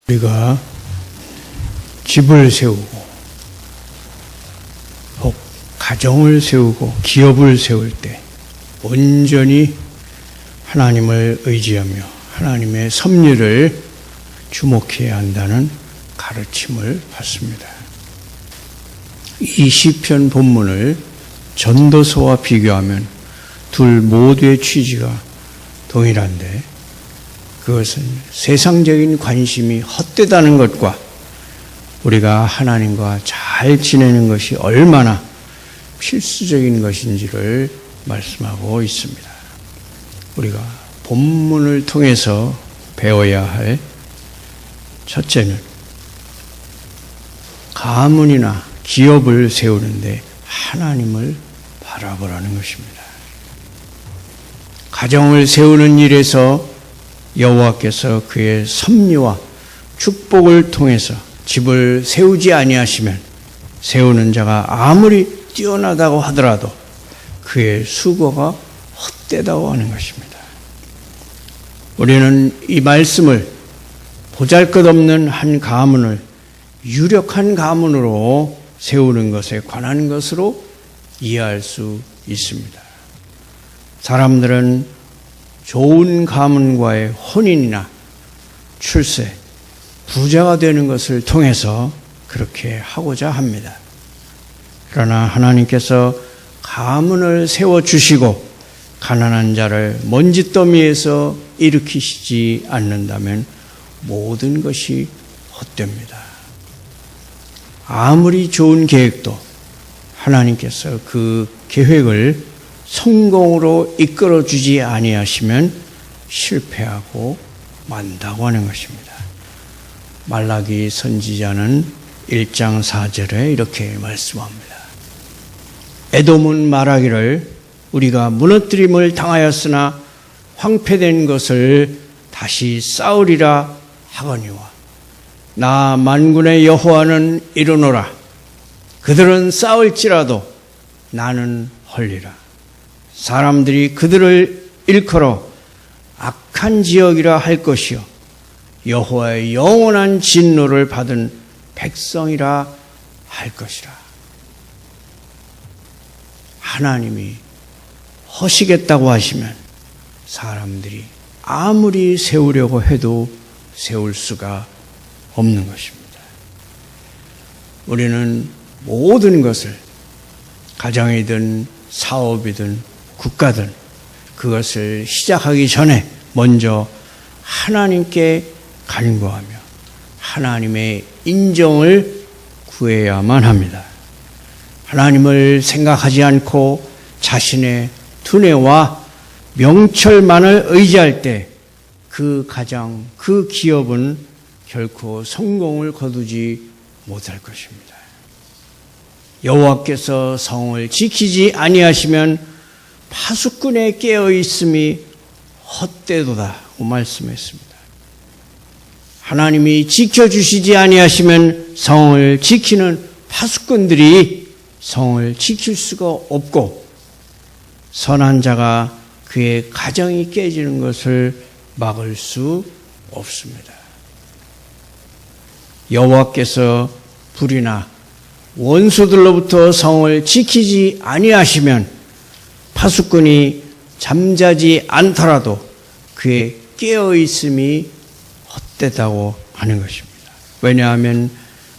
우리가 집을 세우고 혹 가정을 세우고 기업을 세울 때 온전히 하나님을 의지하며 하나님의 섭리를 주목해야 한다는 가르침을 받습니다. 이 시편 본문을 전도서와 비교하면 둘 모두의 취지가 동일한데 그것은 세상적인 관심이 헛되다는 것과 우리가 하나님과 잘 지내는 것이 얼마나 필수적인 것인지를 말씀하고 있습니다. 우리가 본문을 통해서 배워야 할 첫째는 가문이나 기업을 세우는데 하나님을 바라보라는 것입니다. 가정을 세우는 일에서 여호와께서 그의 섭리와 축복을 통해서 집을 세우지 아니하시면 세우는 자가 아무리 뛰어나다고 하더라도 그의 수고가 헛되다고 하는 것입니다. 우리는 이 말씀을 보잘것없는 한 가문을 유력한 가문으로 세우는 것에 관한 것으로 이해할 수 있습니다. 사람들은 좋은 가문과의 혼인이나 출세, 부자가 되는 것을 통해서 그렇게 하고자 합니다. 그러나 하나님께서 가문을 세워주시고 가난한 자를 먼지더미에서 일으키시지 않는다면 모든 것이 헛됩니다. 아무리 좋은 계획도 하나님께서 그 계획을 성공으로 이끌어주지 아니하시면 실패하고 만다고 하는 것입니다. 말라기 선지자는 1장 4절에 이렇게 말씀합니다. 에돔은 말하기를 우리가 무너뜨림을 당하였으나 황폐된 것을 다시 쌓으리라 하거니와 나 만군의 여호와는 이르노라 그들은 쌓을지라도 나는 헐리라. 사람들이 그들을 일컬어 악한 지역이라 할 것이요 여호와의 영원한 진노를 받은 백성이라 할 것이라. 하나님이 허시겠다고 하시면 사람들이 아무리 세우려고 해도 세울 수가 없는 것입니다. 우리는 모든 것을 가정이든 사업이든 국가든 그것을 시작하기 전에 먼저 하나님께 간구하며 하나님의 인정을 구해야만 합니다. 하나님을 생각하지 않고 자신의 두뇌와 명철만을 의지할 때 그 가정, 그 기업은 결코 성공을 거두지 못할 것입니다. 여호와께서 성을 지키지 아니하시면 파수꾼에 깨어 있음이 헛되도다고 말씀했습니다. 하나님이 지켜주시지 아니하시면 성을 지키는 파수꾼들이 성을 지킬 수가 없고 선한 자가 그의 가정이 깨지는 것을 막을 수 없습니다. 여호와께서 불이나 원수들로부터 성을 지키지 아니하시면 파수꾼이 잠자지 않더라도 그의 깨어있음이 헛되다고 하는 것입니다. 왜냐하면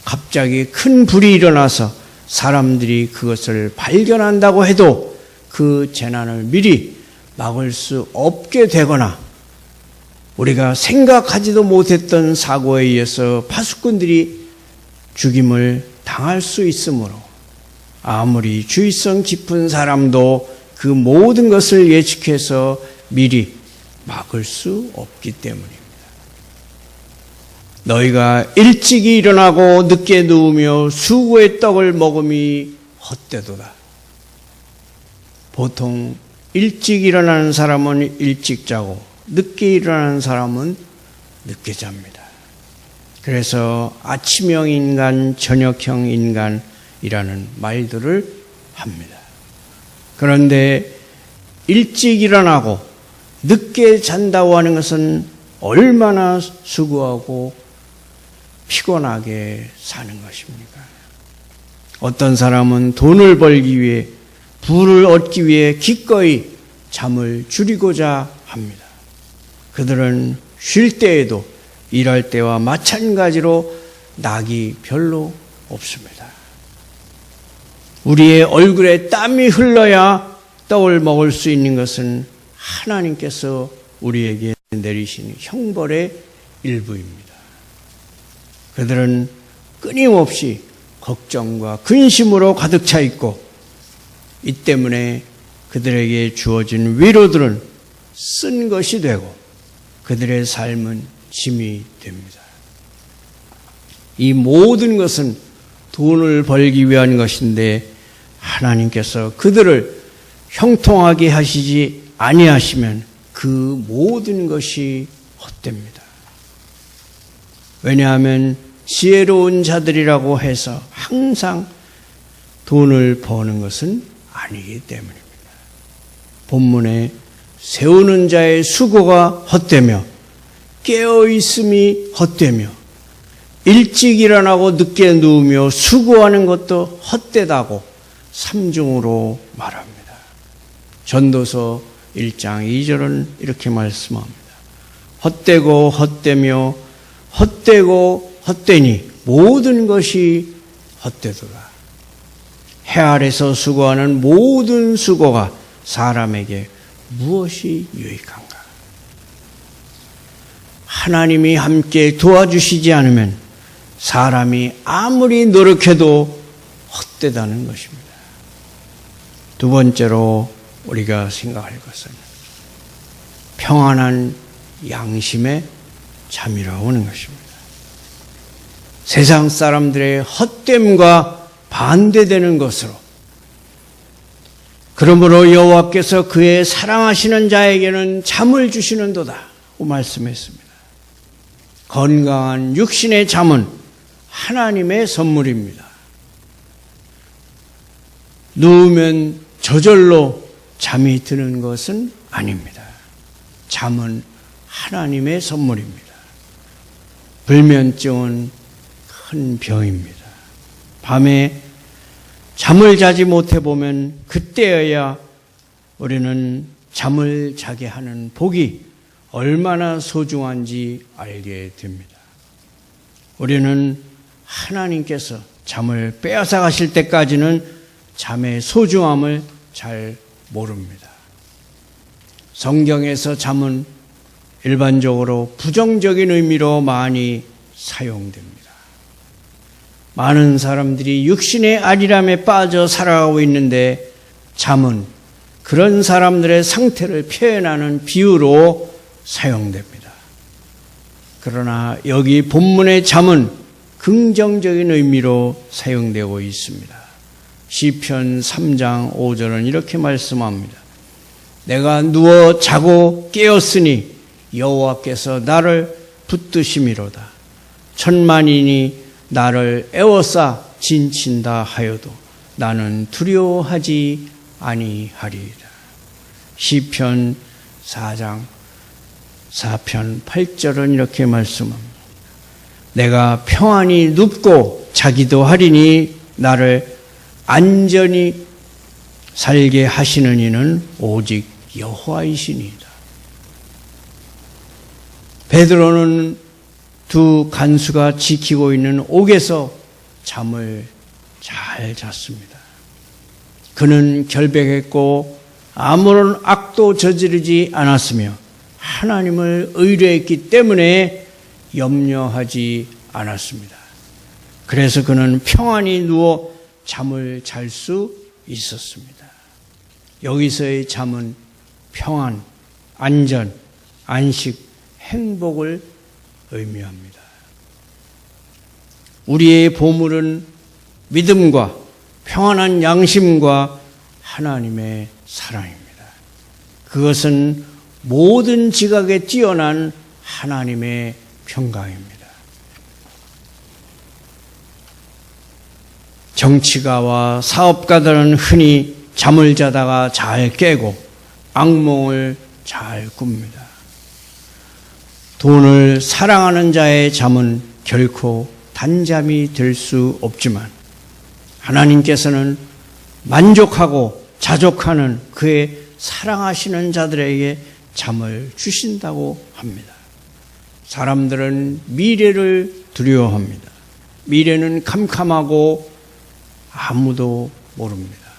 갑자기 큰 불이 일어나서 사람들이 그것을 발견한다고 해도 그 재난을 미리 막을 수 없게 되거나 우리가 생각하지도 못했던 사고에 의해서 파수꾼들이 죽임을 당할 수 있으므로 아무리 주의성 깊은 사람도 그 모든 것을 예측해서 미리 막을 수 없기 때문입니다. 너희가 일찍이 일어나고 늦게 누우며 수고의 떡을 먹음이 헛되도다. 보통 일찍 일어나는 사람은 일찍 자고 늦게 일어나는 사람은 늦게 잡니다. 그래서 아침형 인간, 저녁형 인간이라는 말들을 합니다. 그런데 일찍 일어나고 늦게 잔다고 하는 것은 얼마나 수고하고 피곤하게 사는 것입니까? 어떤 사람은 돈을 벌기 위해, 부를 얻기 위해 기꺼이 잠을 줄이고자 합니다. 그들은 쉴 때에도 일할 때와 마찬가지로 낙이 별로 없습니다. 우리의 얼굴에 땀이 흘러야 떡을 먹을 수 있는 것은 하나님께서 우리에게 내리신 형벌의 일부입니다. 그들은 끊임없이 걱정과 근심으로 가득 차 있고, 이 때문에 그들에게 주어진 위로들은 쓴 것이 되고 그들의 삶은 짐이 됩니다. 이 모든 것은 돈을 벌기 위한 것인데 하나님께서 그들을 형통하게 하시지 아니하시면 그 모든 것이 헛됩니다. 왜냐하면 지혜로운 자들이라고 해서 항상 돈을 버는 것은 아니기 때문입니다. 본문에 세우는 자의 수고가 헛되며 깨어있음이 헛되며 일찍 일어나고 늦게 누우며 수고하는 것도 헛되다고 삼중으로 말합니다. 전도서 1장 2절은 이렇게 말씀합니다. 헛되고 헛되며 헛되고 헛되니 모든 것이 헛되도다. 해 아래서 수고하는 모든 수고가 사람에게 무엇이 유익한가? 하나님이 함께 도와주시지 않으면 사람이 아무리 노력해도 헛되다는 것입니다. 두 번째로 우리가 생각할 것은 평안한 양심의 잠이라고 하는 것입니다. 세상 사람들의 헛됨과 반대되는 것으로, 그러므로 여호와께서 그의 사랑하시는 자에게는 잠을 주시는도다고 말씀했습니다. 건강한 육신의 잠은 하나님의 선물입니다. 누우면 저절로 잠이 드는 것은 아닙니다. 잠은 하나님의 선물입니다. 불면증은 큰 병입니다. 밤에 잠을 자지 못해 보면 그때여야 우리는 잠을 자게 하는 복이 얼마나 소중한지 알게 됩니다. 우리는 하나님께서 잠을 빼앗아 가실 때까지는 잠의 소중함을 잘 모릅니다. 성경에서 잠은 일반적으로 부정적인 의미로 많이 사용됩니다. 많은 사람들이 육신의 안일함에 빠져 살아가고 있는데 잠은 그런 사람들의 상태를 표현하는 비유로 사용됩니다. 그러나 여기 본문의 잠은 긍정적인 의미로 사용되고 있습니다. 시편 3장 5절은 이렇게 말씀합니다. 내가 누워 자고 깨었으니 여호와께서 나를 붙드심이로다. 천만인이 나를 에워싸 진친다 하여도 나는 두려워하지 아니하리이다. 시편 4장 4편 8절은 이렇게 말씀합니다. 내가 평안히 눕고 자기도 하리니 나를 안전히 살게 하시는 이는 오직 여호와이시니이다. 베드로는 두 간수가 지키고 있는 옥에서 잠을 잘 잤습니다. 그는 결백했고 아무런 악도 저지르지 않았으며 하나님을 의뢰했기 때문에 염려하지 않았습니다. 그래서 그는 평안히 누워 잠을 잘 수 있었습니다. 여기서의 잠은 평안, 안전, 안식, 행복을 의미합니다. 우리의 보물은 믿음과 평안한 양심과 하나님의 사랑입니다. 그것은 모든 지각에 뛰어난 하나님의 평강입니다. 정치가와 사업가들은 흔히 잠을 자다가 잘 깨고 악몽을 잘 꿉니다. 돈을 사랑하는 자의 잠은 결코 단잠이 들 수 없지만 하나님께서는 만족하고 자족하는 그의 사랑하시는 자들에게 잠을 주신다고 합니다. 사람들은 미래를 두려워합니다. 미래는 캄캄하고 아무도 모릅니다.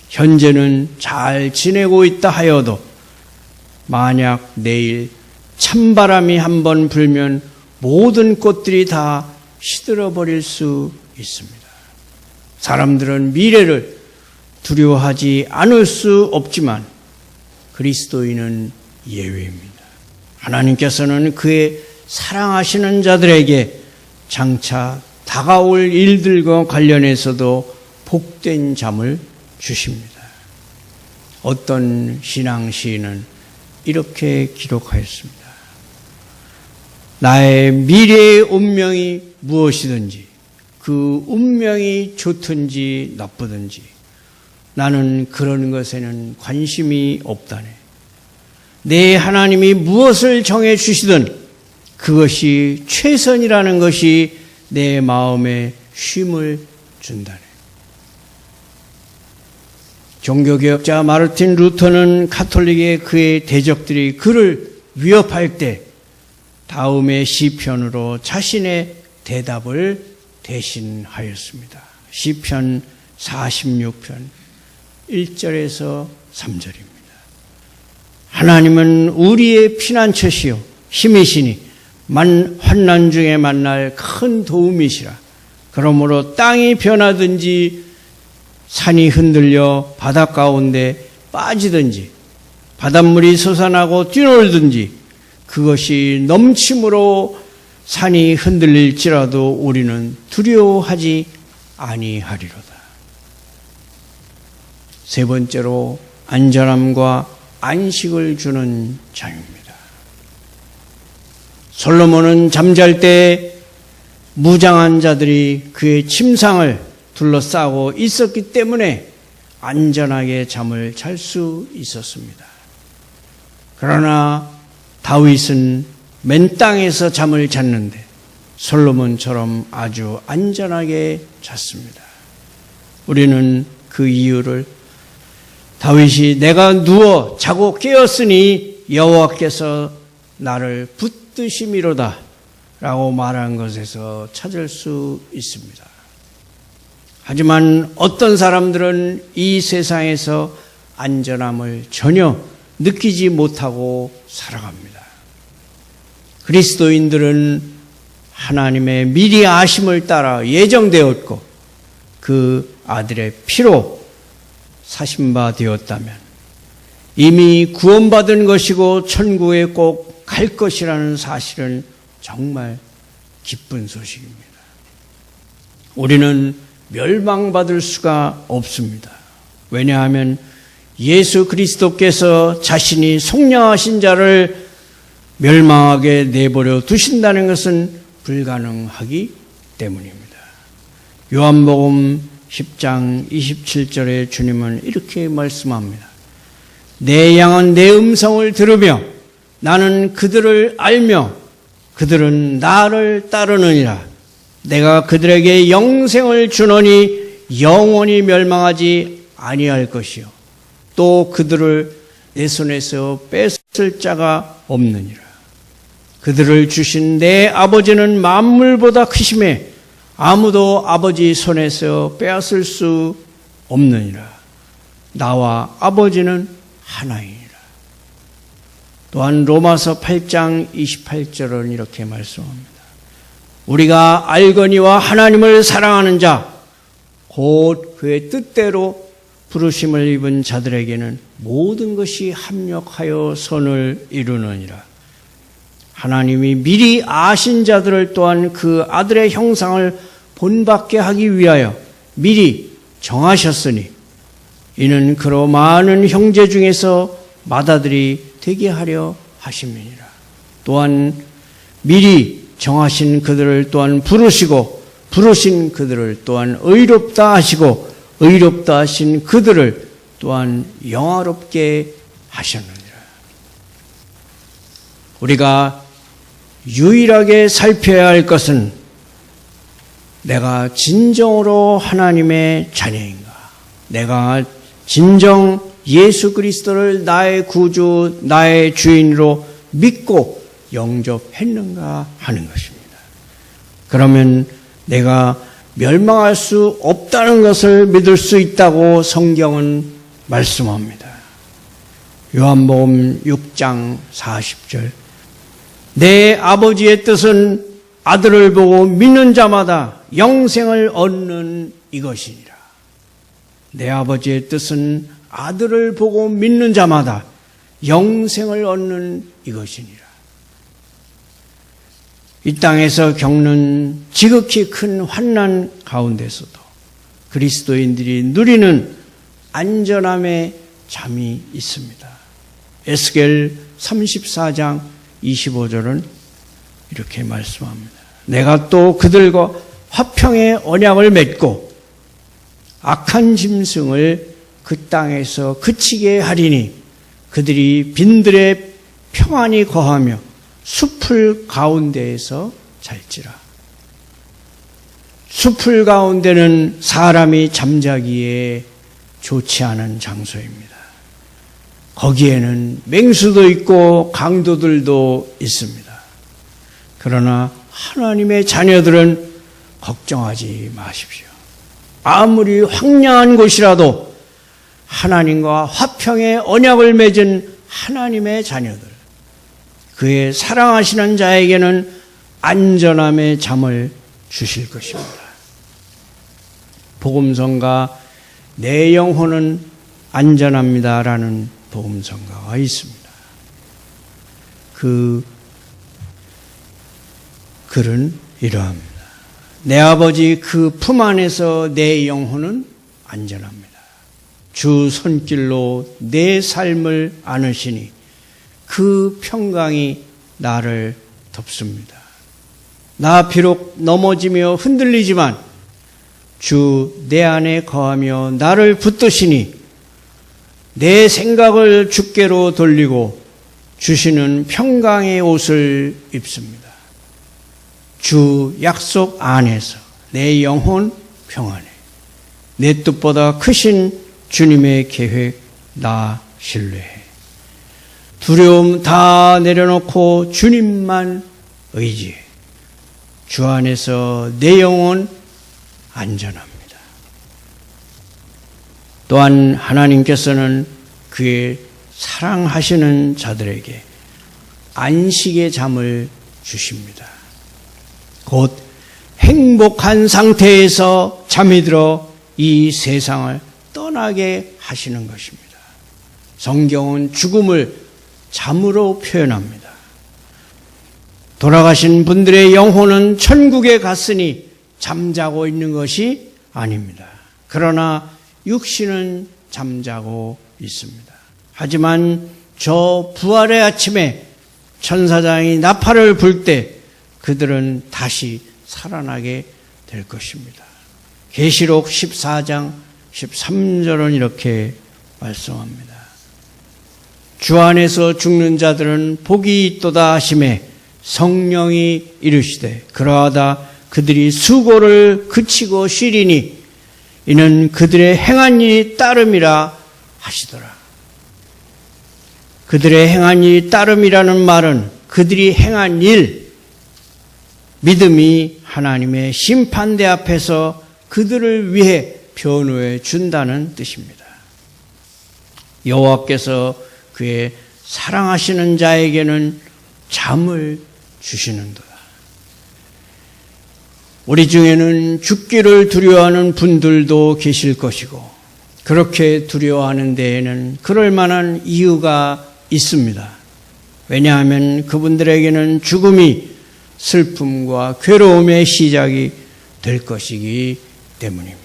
현재는 잘 지내고 있다 하여도 만약 내일 찬바람이 한번 불면 모든 꽃들이 다 시들어버릴 수 있습니다. 사람들은 미래를 두려워하지 않을 수 없지만 그리스도인은 예외입니다. 하나님께서는 그의 사랑하시는 자들에게 장차 다가올 일들과 관련해서도 복된 잠을 주십니다. 어떤 신앙 시인은 이렇게 기록하였습니다. 나의 미래의 운명이 무엇이든지 그 운명이 좋든지 나쁘든지 나는 그런 것에는 관심이 없다네. 내 하나님이 무엇을 정해 주시든 그것이 최선이라는 것이 내 마음에 쉼을 준다네. 종교개혁자 마르틴 루터는 가톨릭의 그의 대적들이 그를 위협할 때 다음의 시편으로 자신의 대답을 대신하였습니다. 시편 46편 1절에서 3절입니다. 하나님은 우리의 피난처시요 힘이시니 환난 중에 만날 큰 도움이시라. 그러므로 땅이 변하든지 산이 흔들려 바다 가운데 빠지든지 바닷물이 솟아나고 뛰놀든지 그것이 넘침으로 산이 흔들릴지라도 우리는 두려워하지 아니하리로다. 세 번째로 안전함과 안식을 주는 자유입니다. 솔로몬은 잠잘 때 무장한 자들이 그의 침상을 둘러싸고 있었기 때문에 안전하게 잠을 잘 수 있었습니다. 그러나 다윗은 맨 땅에서 잠을 잤는데 솔로몬처럼 아주 안전하게 잤습니다. 우리는 그 이유를 다윗이 내가 누워 자고 깨었으니 여호와께서 나를 붙드심이로다 라고 말한 것에서 찾을 수 있습니다. 하지만 어떤 사람들은 이 세상에서 안전함을 전혀 느끼지 못하고 살아갑니다. 그리스도인들은 하나님의 미리 아심을 따라 예정되었고 그 아들의 피로 사신 바 되었다면 이미 구원받은 것이고 천국에 꼭 갈 것이라는 사실은 정말 기쁜 소식입니다. 우리는 멸망받을 수가 없습니다. 왜냐하면 예수 그리스도께서 자신이 속량하신 자를 멸망하게 내버려 두신다는 것은 불가능하기 때문입니다. 요한복음 10장 27절에 주님은 이렇게 말씀합니다. 내 양은 내 음성을 들으며 나는 그들을 알며 그들은 나를 따르느니라. 내가 그들에게 영생을 주노니 영원히 멸망하지 아니할 것이요 또 그들을 내 손에서 뺏을 자가 없느니라. 그들을 주신 내 아버지는 만물보다 크심에 아무도 아버지 손에서 빼앗을 수 없느니라. 나와 아버지는 하나이니라. 또한 로마서 8장 28절은 이렇게 말씀합니다. 우리가 알거니와 하나님을 사랑하는 자 곧 그의 뜻대로 부르심을 입은 자들에게는 모든 것이 합력하여 선을 이루느니라. 하나님이 미리 아신 자들을 또한 그 아들의 형상을 본받게 하기 위하여 미리 정하셨으니 이는 그로 많은 형제 중에서 맏아들이 되게 하려 하심이니라. 또한 미리 정하신 그들을 또한 부르시고 부르신 그들을 또한 의롭다 하시고 의롭다 하신 그들을 또한 영화롭게 하셨느니라. 우리가 유일하게 살펴야 할 것은 내가 진정으로 하나님의 자녀인가? 내가 진정 예수 그리스도를 나의 구주, 나의 주인으로 믿고 영접했는가 하는 것입니다. 그러면 내가 멸망할 수 없다는 것을 믿을 수 있다고 성경은 말씀합니다. 요한복음 6장 40절. 내 아버지의 뜻은 아들을 보고 믿는 자마다 영생을 얻는 이것이니라. 내 아버지의 뜻은 아들을 보고 믿는 자마다 영생을 얻는 이것이니라. 이 땅에서 겪는 지극히 큰 환난 가운데서도 그리스도인들이 누리는 안전함의 잠이 있습니다. 에스겔 34장 25절은 이렇게 말씀합니다. 내가 또 그들과 화평의 언약을 맺고 악한 짐승을 그 땅에서 그치게 하리니 그들이 빈들에 평안히 거하며 숲을 가운데에서 잘지라. 숲을 가운데는 사람이 잠자기에 좋지 않은 장소입니다. 거기에는 맹수도 있고 강도들도 있습니다. 그러나 하나님의 자녀들은 걱정하지 마십시오. 아무리 황량한 곳이라도 하나님과 화평의 언약을 맺은 하나님의 자녀들, 그의 사랑하시는 자에게는 안전함의 잠을 주실 것입니다. 복음성가 내 영혼은 안전합니다라는 복음성가가 있습니다. 그 글은 이러합니다. 내 아버지 그 품 안에서 내 영혼은 안전합니다. 주 손길로 내 삶을 안으시니 그 평강이 나를 덮습니다. 나 비록 넘어지며 흔들리지만 주 내 안에 거하며 나를 붙드시니 내 생각을 주께로 돌리고 주시는 평강의 옷을 입습니다. 주 약속 안에서 내 영혼 평안해. 내 뜻보다 크신 주님의 계획 나 신뢰해. 두려움 다 내려놓고 주님만 의지해. 주 안에서 내 영혼 안전합니다. 또한 하나님께서는 그의 사랑하시는 자들에게 안식의 잠을 주십니다. 곧 행복한 상태에서 잠이 들어 이 세상을 떠나게 하시는 것입니다. 성경은 죽음을 잠으로 표현합니다. 돌아가신 분들의 영혼은 천국에 갔으니 잠자고 있는 것이 아닙니다. 그러나 육신은 잠자고 있습니다. 하지만 저 부활의 아침에 천사장이 나팔을 불 때 그들은 다시 살아나게 될 것입니다. 계시록 14장 13절은 이렇게 말씀합니다. 주 안에서 죽는 자들은 복이 있도다 하시매 성령이 이르시되 그러하다 그들이 수고를 그치고 쉬리니 이는 그들의 행한 일이 따름이라 하시더라. 그들의 행한 일이 따름이라는 말은 그들이 행한 일, 믿음이 하나님의 심판대 앞에서 그들을 위해 변호해 준다는 뜻입니다. 여호와께서 그의 사랑하시는 자에게는 잠을 주시는도다. 우리 중에는 죽기를 두려워하는 분들도 계실 것이고 그렇게 두려워하는 데에는 그럴 만한 이유가 있습니다. 왜냐하면 그분들에게는 죽음이 슬픔과 괴로움의 시작이 될 것이기 때문입니다.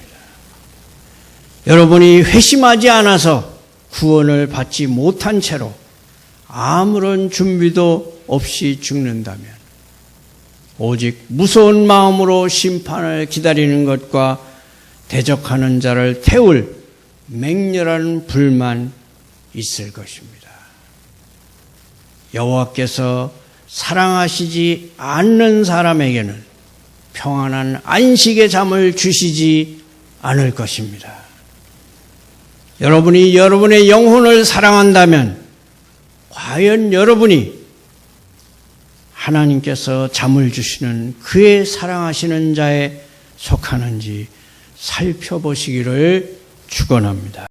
여러분이 회심하지 않아서 구원을 받지 못한 채로 아무런 준비도 없이 죽는다면 오직 무서운 마음으로 심판을 기다리는 것과 대적하는 자를 태울 맹렬한 불만 있을 것입니다. 여호와께서 사랑하시지 않는 사람에게는 평안한 안식의 잠을 주시지 않을 것입니다. 여러분이 여러분의 영혼을 사랑한다면 과연 여러분이 하나님께서 잠을 주시는 그의 사랑하시는 자에 속하는지 살펴보시기를 축원합니다.